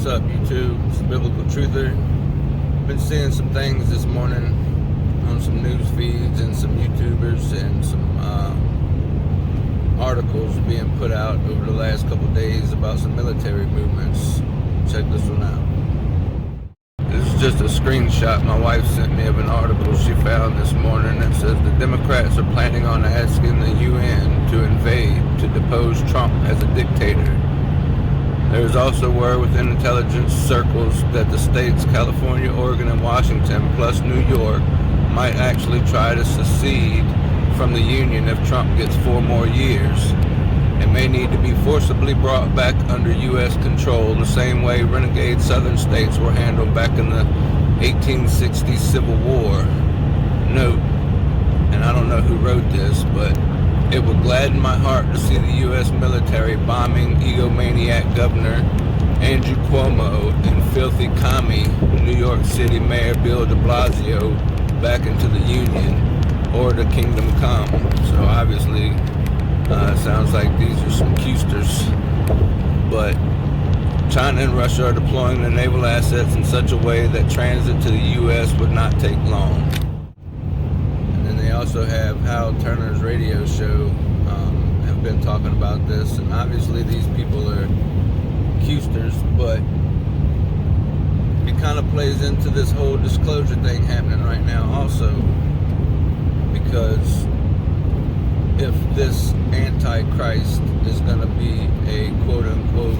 What's up, YouTube? It's the Biblical Truther. Been seeing some things this morning on some news feeds and some YouTubers and some articles being put out over the last couple days about some military movements. Check this one out. This is just a screenshot my wife sent me of an article she found this morning that says the Democrats are planning on asking the UN to invade to depose Trump as a dictator. There is also word within intelligence circles that the states California, Oregon, and Washington, plus New York, might actually try to secede from the Union if Trump gets 4 more years. It may need to be forcibly brought back under U.S. control the same way renegade southern states were handled back in the 1860s Civil War. Note, and I don't know who wrote this, but it would gladden my heart to see the U.S. military bombing egomaniac Governor Andrew Cuomo and filthy commie New York City Mayor Bill de Blasio back into the Union or the Kingdom Come. So obviously, it sounds like these are some Custers. But China and Russia are deploying their naval assets in such a way that transit to the U.S. would not take long. They also have Hal Turner's radio show have been talking about this, and obviously these people are Custers, but it kind of plays into this whole disclosure thing happening right now also, because if this Antichrist is going to be a quote-unquote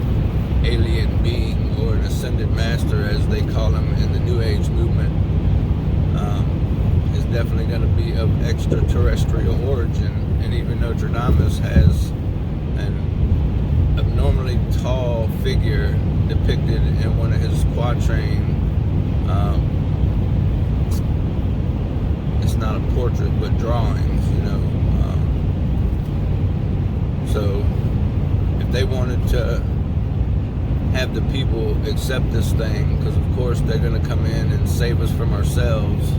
alien being or an ascended master as they call him in the New Age movement, definitely going to be of extraterrestrial origin. And even Notre Dame has an abnormally tall figure depicted in one of his quatrain. It's not a portrait, but drawings, you know. So if they wanted to have the people accept this thing, because of course they're going to come in and save us from ourselves.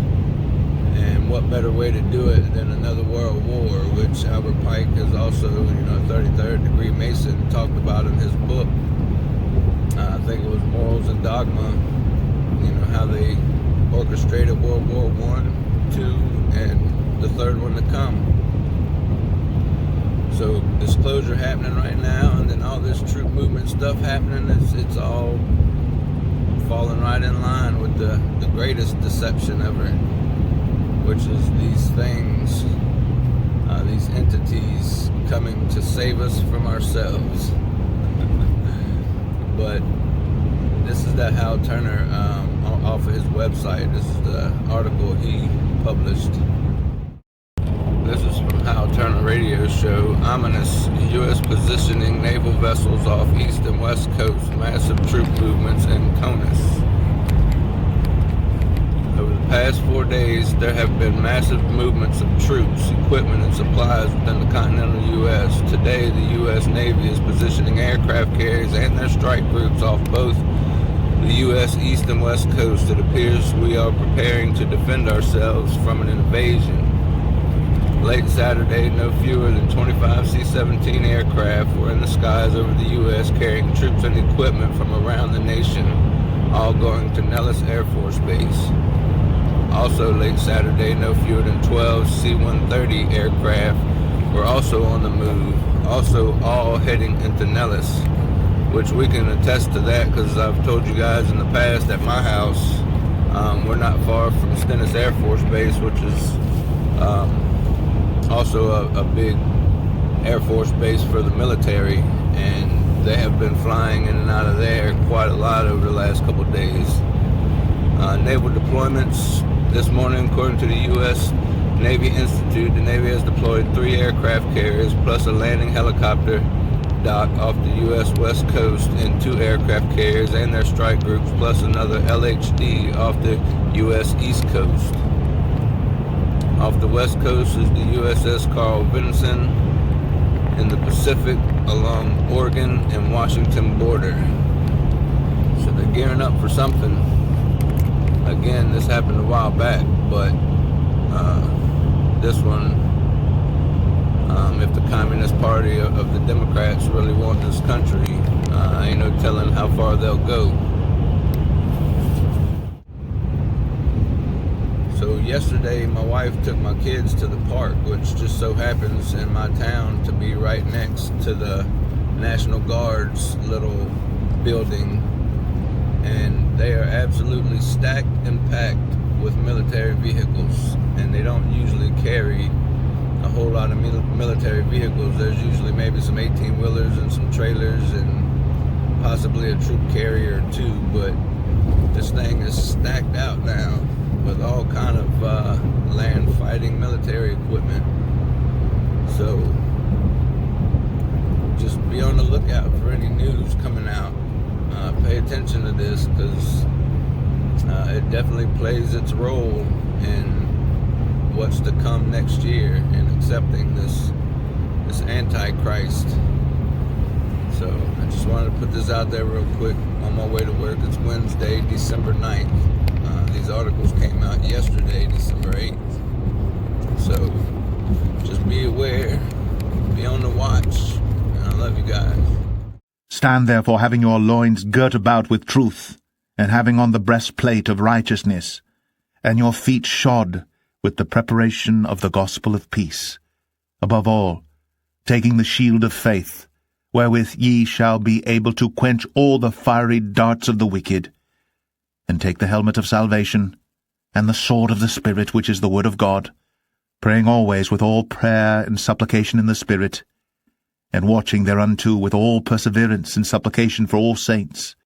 And what better way to do it than another world war, which Albert Pike has also, 33rd degree Mason, talked about in his book. I think it was Morals and Dogma, how they orchestrated World War I, II, and the third one to come. So disclosure happening right now, and then all this troop movement stuff happening, it's all falling right in line with the greatest deception ever, which is these things, these entities coming to save us from ourselves. But this is that Hal Turner off of his website. This is the article he published. This is from Hal Turner radio show. Ominous U.S. positioning naval vessels off east and west coast. Massive troop movements in CONUS. Over the past 4 days, there have been massive movements of troops, equipment, and supplies within the continental U.S. Today, the U.S. Navy is positioning aircraft carriers and their strike groups off both the U.S. east and west coast. It appears we are preparing to defend ourselves from an invasion. Late Saturday, no fewer than 25 C-17 aircraft were in the skies over the U.S. carrying troops and equipment from around the nation, all going to Nellis Air Force Base. Also late Saturday, no fewer than 12 C-130 aircraft were also on the move, also all heading into Nellis, which we can attest to that because I've told you guys in the past at my house, we're not far from Stennis Air Force Base, which is also a big Air Force base for the military, and they have been flying in and out of there quite a lot over the last couple of days. Naval deployments this morning, according to the U.S. Navy Institute, the Navy has deployed 3 aircraft carriers plus a landing helicopter dock off the U.S. West Coast and 2 aircraft carriers and their strike groups plus another LHD off the U.S. East Coast. Off the West Coast is the USS Carl Vinson in the Pacific along Oregon and Washington border. So they're gearing up for something. Again, this happened a while back, but this one, if the Communist Party of the Democrats really want this country, ain't no telling how far they'll go. So yesterday my wife took my kids to the park, which just so happens in my town to be right next to the National Guard's little building, and they are absolutely stacked and packed with military vehicles, and they don't usually carry a whole lot of military vehicles. There's usually maybe some 18-wheelers and some trailers and possibly a troop carrier or two, but this thing is stacked out now with all kind of land fighting military equipment. So just be on the lookout for any news coming out. Pay attention to this, because it definitely plays its role in what's to come next year in accepting this Antichrist. So I just wanted to put this out there real quick on my way to work. It's Wednesday, December 9th. These articles came out yesterday, December 8th. So just be aware, be on the watch, and I love you guys. Stand therefore, having your loins girt about with truth, and having on the breastplate of righteousness, and your feet shod with the preparation of the gospel of peace. Above all, taking the shield of faith, wherewith ye shall be able to quench all the fiery darts of the wicked, and take the helmet of salvation, and the sword of the Spirit, which is the word of God, praying always with all prayer and supplication in the Spirit, and watching thereunto with all perseverance and supplication for all saints,